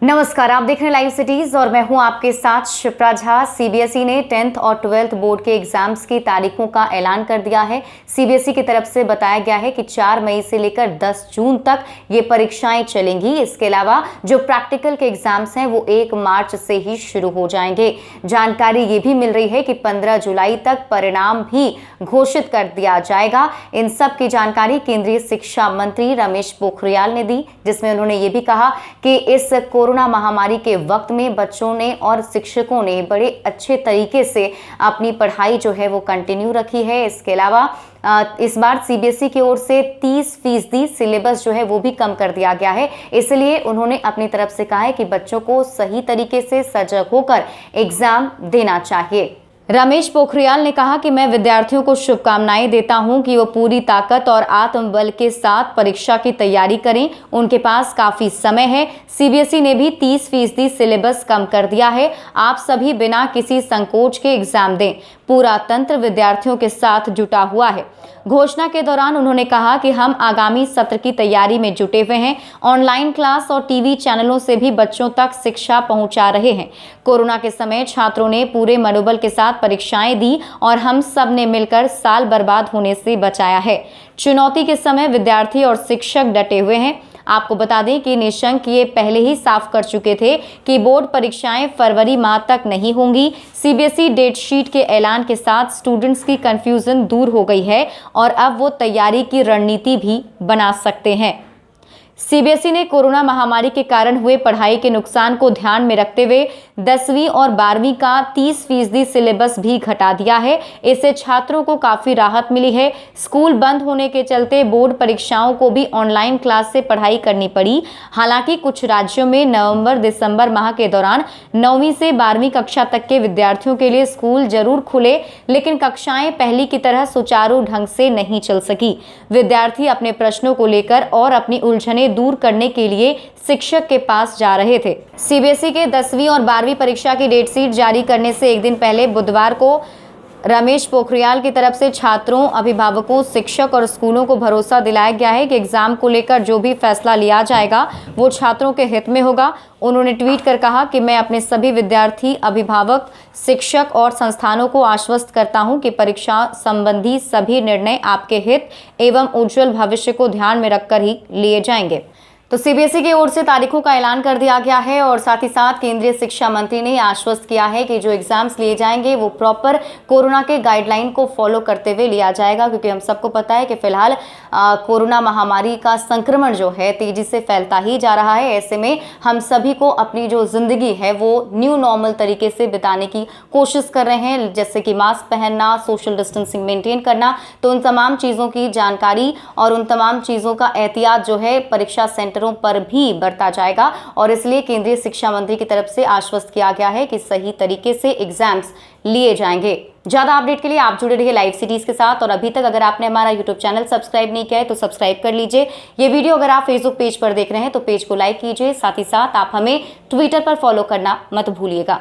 नमस्कार, आप देख रहे हैं लाइव सिटीज और मैं हूं आपके साथ शिप्रा झा। सीबीएसई ने 10th और 12th बोर्ड के एग्जाम्स की तारीखों का ऐलान कर दिया है। सीबीएसई की तरफ से बताया गया है कि 4 मई से लेकर 10 जून तक ये परीक्षाएं चलेंगी। इसके अलावा जो प्रैक्टिकल के एग्जाम्स हैं वो 1 मार्च से ही शुरू हो जाएंगे। जानकारी ये भी मिल रही है कि 15 जुलाई तक परिणाम भी घोषित कर दिया जाएगा। इन सब की जानकारी केंद्रीय शिक्षा मंत्री रमेश पोखरियाल ने दी, जिसमें उन्होंने ये भी कहा कि इस कोरोना महामारी के वक्त में बच्चों ने और शिक्षकों ने बड़े अच्छे तरीके से अपनी पढ़ाई जो है वो कंटिन्यू रखी है। इसके अलावा इस बार सीबीएसई की ओर से 30% सिलेबस जो है वो भी कम कर दिया गया है। इसलिए उन्होंने अपनी तरफ से कहा है कि बच्चों को सही तरीके से सजग होकर एग्जाम देना चाहिए। रमेश पोखरियाल ने कहा कि मैं विद्यार्थियों को शुभकामनाएं देता हूं कि वो पूरी ताकत और आत्मबल के साथ परीक्षा की तैयारी करें। उनके पास काफी समय है। सीबीएसई ने भी 30% सिलेबस कम कर दिया है। आप सभी बिना किसी संकोच के एग्जाम दें। पूरा तंत्र विद्यार्थियों के साथ जुटा हुआ है। घोषणा के दौरान उन्होंने कहा कि हम आगामी सत्र की तैयारी में जुटे हुए हैं। ऑनलाइन क्लास और टीवी चैनलों से भी बच्चों तक शिक्षा पहुंचा रहे हैं। कोरोना के समय छात्रों ने पूरे मनोबल के साथ परीक्षाएं दी और हम सब ने मिलकर साल बर्बाद होने से बचाया है। चुनौती के समय विद्यार्थी और शिक्षक डटे हुए हैं। आपको बता दें कि निशंक ये पहले ही साफ कर चुके थे कि बोर्ड परीक्षाएं फरवरी माह तक नहीं होंगी। सीबीएसई डेट शीट के ऐलान के साथ स्टूडेंट्स की कंफ्यूजन दूर हो गई है और अब वो तैयारी की रणनीति भी बना सकते हैं। सीबीएसई ने कोरोना महामारी के कारण हुए पढ़ाई के नुकसान को ध्यान में रखते हुए 10वीं और 12वीं का 30% सिलेबस भी घटा दिया है। इससे छात्रों को काफी राहत मिली है। स्कूल बंद होने के चलते बोर्ड परीक्षाओं को भी ऑनलाइन क्लास से पढ़ाई करनी पड़ी। हालांकि कुछ राज्यों में नवंबर-दिसंबर माह के दौरान 9वीं से 12वीं कक्षा तक के विद्यार्थियों के लिए स्कूल जरूर खुले, लेकिन कक्षाएं पहले की तरह सुचारू ढंग से नहीं चल सकी। विद्यार्थी अपने प्रश्नों को लेकर और अपनी उलझने दूर करने के लिए शिक्षक के पास जा रहे थे। सीबीएसई के 10वीं और 12वीं परीक्षा की डेट शीट जारी करने से एक दिन पहले बुधवार को रमेश पोखरियाल की तरफ से छात्रों, अभिभावकों, शिक्षक और स्कूलों को भरोसा दिलाया गया है कि एग्जाम को लेकर जो भी फैसला लिया जाएगा वो छात्रों के हित में होगा। उन्होंने ट्वीट कर कहा कि मैं अपने सभी विद्यार्थी, अभिभावक, शिक्षक और संस्थानों को आश्वस्त करता हूं कि परीक्षा संबंधी सभी निर्णय आपके हित एवं उज्जवल भविष्य को ध्यान में रखकर ही लिए जाएंगे। तो सीबीएसई की ओर से तारीखों का ऐलान कर दिया गया है और साथ ही साथ केंद्रीय शिक्षा मंत्री ने आश्वस्त किया है कि जो एग्जाम्स लिए जाएंगे वो प्रॉपर कोरोना के गाइडलाइन को फॉलो करते हुए लिया जाएगा, क्योंकि हम सबको पता है कि फिलहाल कोरोना महामारी का संक्रमण जो है तेजी से फैलता ही जा रहा है। ऐसे में हम सभी को अपनी जो जिंदगी है वो न्यू नॉर्मल तरीके से बिताने की कोशिश कर रहे हैं, जैसे कि मास्क पहनना, सोशल डिस्टेंसिंग मेंटेन करना। तो उन तमाम चीज़ों की जानकारी और उन तमाम चीज़ों का एहतियात जो है परीक्षा सेंटरों पर भी बरता जाएगा और इसलिए केंद्रीय शिक्षा मंत्री की तरफ से आश्वस्त किया गया है कि सही तरीके से एग्जाम्स लिए जाएंगे। ज्यादा अपडेट के लिए आप जुड़े रहिए लाइव सिटीज के साथ और अभी तक अगर आपने हमारा यूट्यूब चैनल सब्सक्राइब नहीं किया है तो सब्सक्राइब कर लीजिए। ये वीडियो अगर आप फेसबुक पेज पर देख रहे हैं तो पेज को लाइक कीजिए। साथ ही साथ आप हमें ट्विटर पर फॉलो करना मत भूलिएगा।